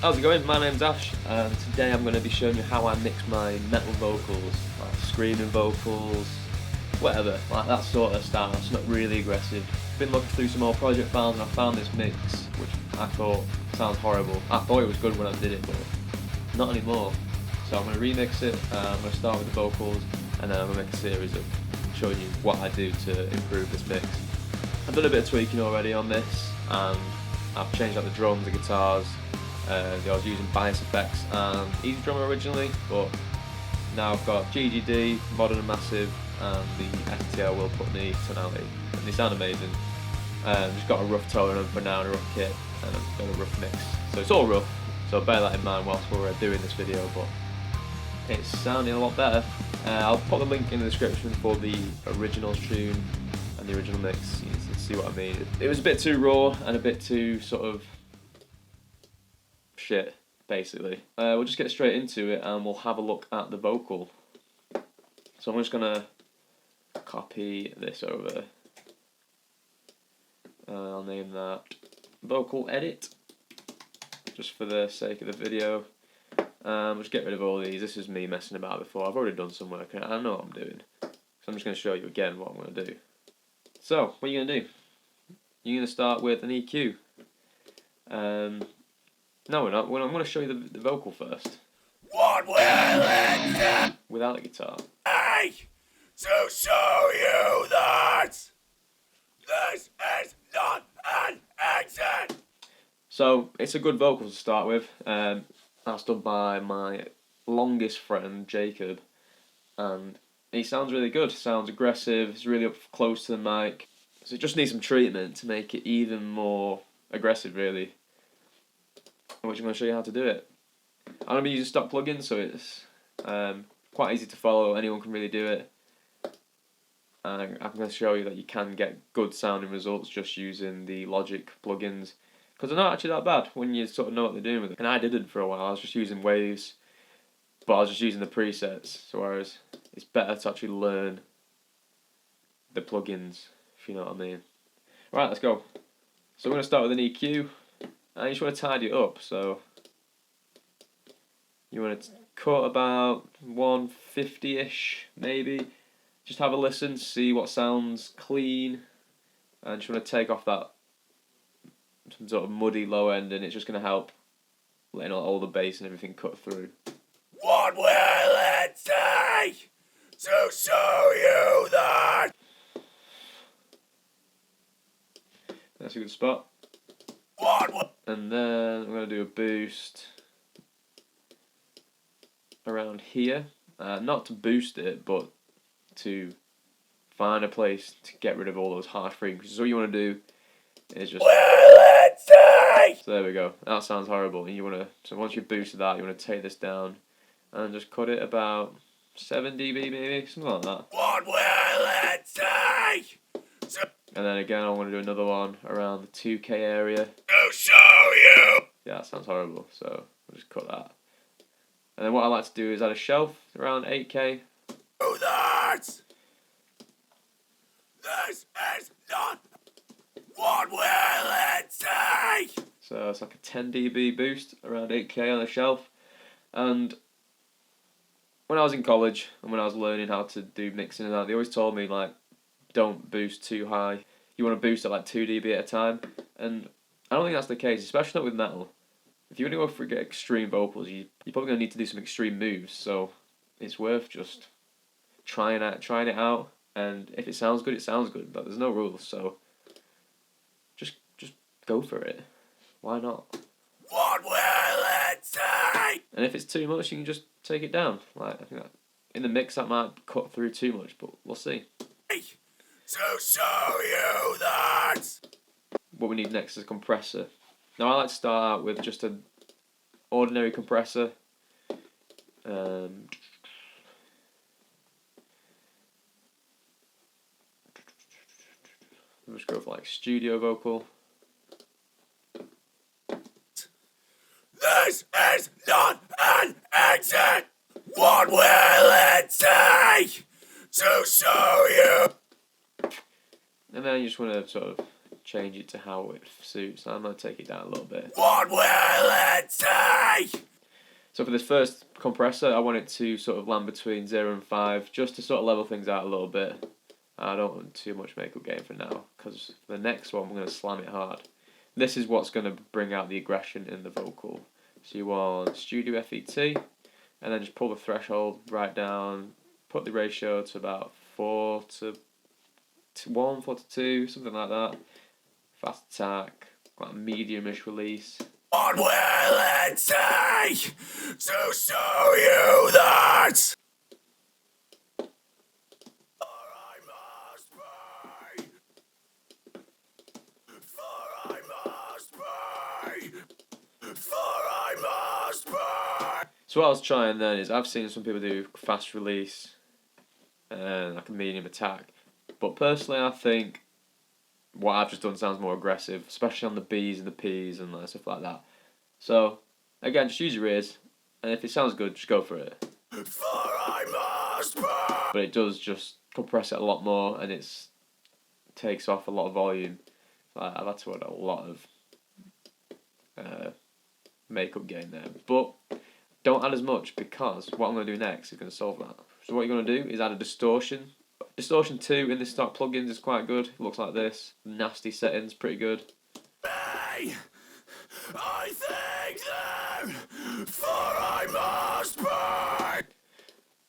How's it going? My name's Ash, and today I'm going to be showing you how I mix my metal vocals, like screaming vocals, whatever, like that sort of style. It's not really aggressive. Been looking through some old project files and I found this mix, which I thought sounds horrible. I thought it was good when I did it, but not anymore. So I'm going to remix it. I'm going to start with the vocals, and then I'm going to make a series of showing you what I do to improve this mix. I've done a bit of tweaking already on this, and I've changed out the drums, the guitars. I was using bias effects and Easy Drummer originally, but now I've got GGD, Modern and Massive, and the FTL Will Put Knee tonality, and they sound amazing. Just got a rough tone on for now and a rough kit, and I've got a rough mix. So it's all rough, so bear that in mind whilst we're doing this video, but it's sounding a lot better. I'll put the link in the description for the original tune and the original mix, you can see what I mean. It was a bit too raw and a bit too sort of shit, basically. We'll just get straight into it and we'll have a look at the vocal. So I'm just gonna copy this over. I'll name that vocal edit, just for the sake of the video. Just get rid of all these. This is me messing about before. I've already done some work and I know what I'm doing. So I'm just going to show you again what I'm going to do. So, what are you going to do? You're going to start with an EQ. No, we're not. I'm going to show you the vocal first. What will it without the guitar. take to show you that this is not an exit? So, it's a good vocal to start with. That's done by my longest friend, Jacob. And he sounds really good. Sounds aggressive. It's really up close to the mic. So it just needs some treatment to make it even more aggressive, really. Which I'm going to show you how to do it. I'm going to be using stock plugins, so it's quite easy to follow. Anyone can really do it. And I'm going to show you that you can get good sounding results just using the Logic plugins. Because they're not actually that bad when you sort of know what they're doing with it. And I didn't for a while. I was just using waves, but I was just using the presets. So whereas it's better to actually learn the plugins, if you know what I mean. Right, let's go. So we're going to start with an EQ. And you just want to tidy it up. So you want to cut about 150-ish, maybe. Just have a listen, see what sounds clean. And just want to take off that some sort of muddy low end, and it's just going to help letting all the bass and everything cut through. What will it take to show you that? That's a good spot. What will And then I'm going to do a boost around here. Not to boost it, but to find a place to get rid of all those harsh frequencies. So what you want to do is just... So there we go. That sounds horrible. And you want to. So once you've boosted that, you want to take this down and just cut it about 7 dB, maybe something like that. What will it take And then again, I want to do another one around the 2K area. to show you Yeah, that sounds horrible. So I'll just cut that. And then what I like to do is add a shelf around 8K. that this is not? What will it take? So it's like a 10 dB boost around 8K on a shelf. And when I was in college and when I was learning how to do mixing and that, they always told me, like, don't boost too high. You want to boost at like 2 dB at a time. And I don't think that's the case, especially not with metal. If you're going to go for extreme vocals, you're probably going to need to do some extreme moves. So it's worth just trying it out. And if it sounds good, it sounds good. But there's no rules, so just go for it. Why not? What will it take? And if it's too much, you can just take it down. Like, I think that in the mix that might cut through too much, but we'll see. To show you that. What we need next is a compressor. Now I like to start out with just an ordinary compressor. We'll just go for like studio vocal. This is not an exit. What will it take to show you? And then you just want to sort of change it to how it suits. I'm going to take it down a little bit. What will it take? So for this first compressor, I want it to sort of land between 0 and 5, just to sort of level things out a little bit. I don't want too much makeup gain for now, because for the next one, I'm going to slam it hard. This is what's going to bring out the aggression in the vocal. So you want Studio FET, and then just pull the threshold right down, put the ratio to about 4 to 1, 4 to 2, something like that. Fast attack, quite a medium-ish release. What will it take to show you that? For I must pray. For I must pray. For I must pray. So what I was trying then is, I've seen some people do fast release and like a medium attack, but personally I think what I've just done sounds more aggressive, especially on the B's and the P's and stuff like that. So again, just use your ears, and if it sounds good, just go for it. For I must pray. But it does just compress it a lot more, and it takes off a lot of volume. I've had to add a lot of makeup gain there, but don't add as much, because what I'm going to do next is going to solve that. So what you're going to do is add a distortion. Distortion 2 in the stock plugins is quite good. It looks like this. Nasty settings, pretty good. I thank them, for I must pray.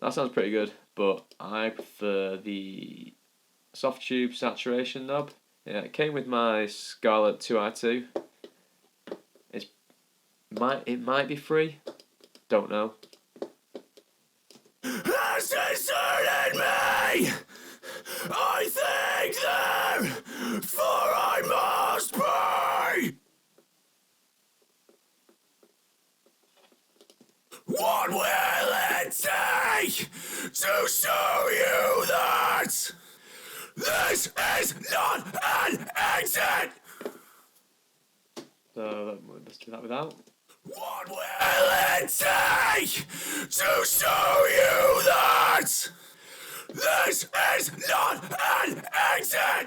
That sounds pretty good, but I prefer the soft tube saturation knob. Yeah, it came with my Scarlett 2i2. It might be free. Don't know. Has deserted me. I thank them, for I must pray. What will it take to show you that this is not an exit? So let's do that without. What will it take to show you that this is not an exit?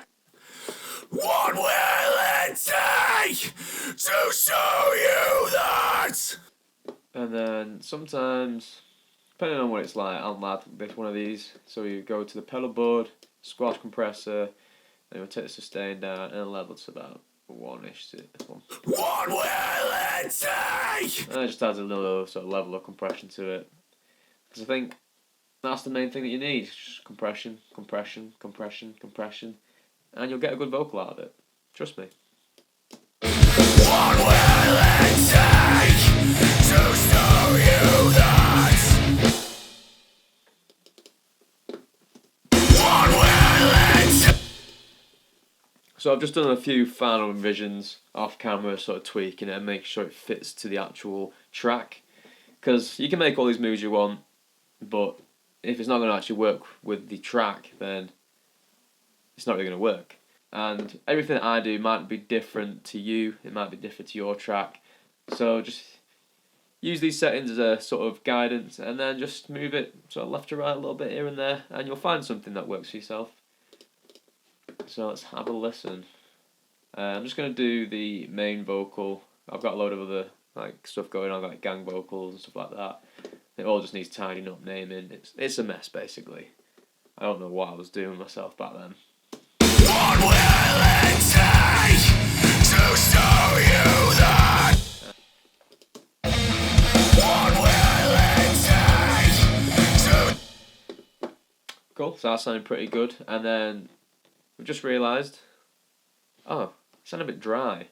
What will it take to show you that? And then sometimes, depending on what it's like, I'll add this one of these. So you go to the pedal board, squash compressor, then you'll take the sustain down and level to about 1-ish to this one. What will it take? And it just adds a little sort of level of compression to it. Because I think that's the main thing that you need. Just compression, compression, compression, compression. And you'll get a good vocal out of it. Trust me. What will it take to show you that? What will it take? So I've just done a few final revisions off camera, sort of tweaking it and making sure it fits to the actual track. Because you can make all these moves you want, but if it's not going to actually work with the track, then it's not really going to work. And everything that I do might be different to you, it might be different to your track. So just use these settings as a sort of guidance, and then just move it sort of left to right a little bit here and there, and you'll find something that works for yourself. So let's have a listen. I'm just going to do the main vocal. I've got a load of other stuff going on, like gang vocals and stuff like that. It all just needs tidying up, naming. It's a mess, basically. I don't know what I was doing myself back then. What will it take to show you that? What will it take to... Cool, so that sounded pretty good. And then we've just realised, oh, it sounded a bit dry.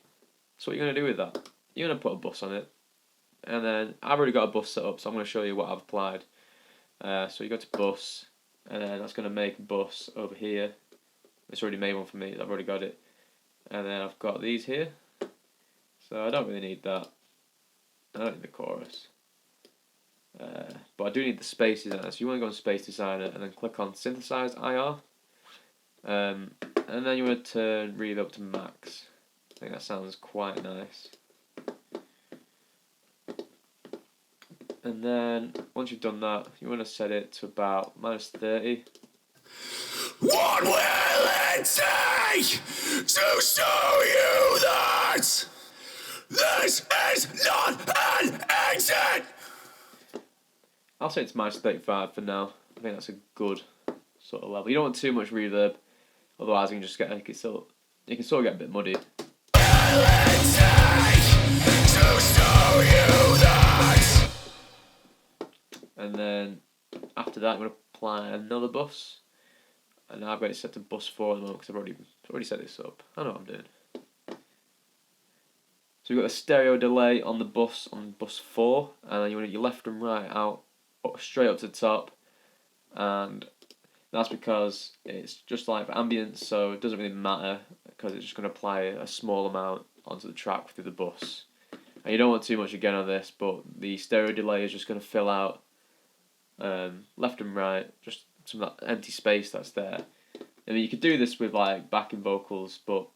So what you're going to do with that? You're going to put a bus on it. And then I've already got a bus set up, so I'm going to show you what I've applied. So you go to bus, and then that's going to make a bus over here. It's already made one for me, I've already got it. And then I've got these here. So I don't really need that. I don't need the chorus. But I do need the space designer. So you want to go on Space Designer and then click on Synthesize IR. And then you want to turn Reverb to max. I think that sounds quite nice. And then once you've done that, you want to set it to about -30. What will it take to show you that this is not an exit? I'll say it's minus 35 for now. I think that's a good sort of level. You don't want too much reverb, otherwise you can just get like you can sort of get a bit muddy. And then after that, I'm going to apply another bus. And now I've got it set to bus 4 at the moment because I've already set this up. I know what I'm doing. So we've got a stereo delay on the bus on bus 4, and then you want your left and right out straight up to the top, and that's because it's just like for ambience, so it doesn't really matter because it's just going to apply a small amount onto the track through the bus. And you don't want too much again on this, but the stereo delay is just going to fill out left and right, just some of that empty space that's there. I mean, you could do this with like backing vocals, but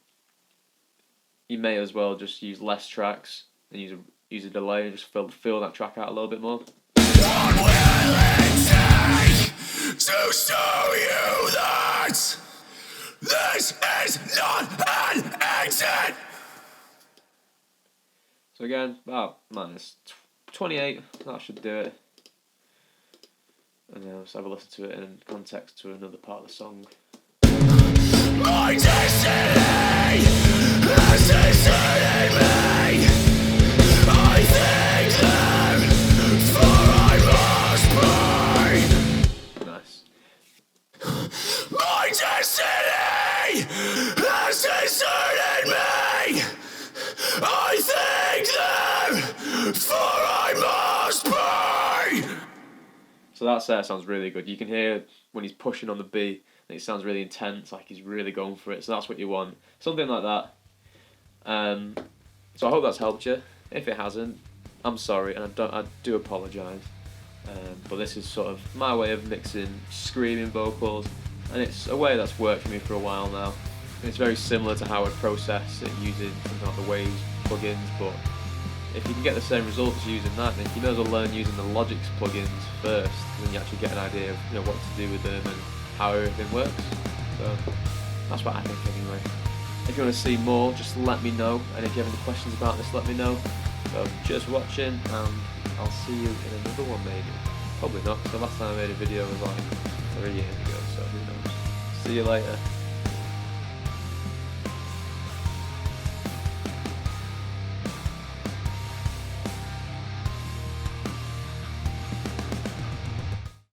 you may as well just use less tracks and use a delay and just fill that track out a little bit more. What will it take to show you that this is not an exit? So again, about minus 28, that should do it. And then let's have a listen to it in context to another part of the song. My destiny has deserted me. I thank them, for I must pray. Nice. My destiny has deserted me. I thank them, for I must pray. So that sounds really good. You can hear when he's pushing on the B, and it sounds really intense, like he's really going for it. So that's what you want, something like that. So I hope that's helped you. If it hasn't, I'm sorry, and I do apologise. But this is sort of my way of mixing screaming vocals, and it's a way that's worked for me for a while now. And it's very similar to how I process it using something like the Waves plugins, but if you can get the same results using that, then you may as well learn using the Logic's plugins first, and then you actually get an idea of what to do with them and how everything works. So that's what I think anyway. If you want to see more, just let me know, and if you have any questions about this, let me know. So cheers for watching, and I'll see you in another one maybe. Probably not, because the last time I made a video was like 3 years ago, so who knows. See you later.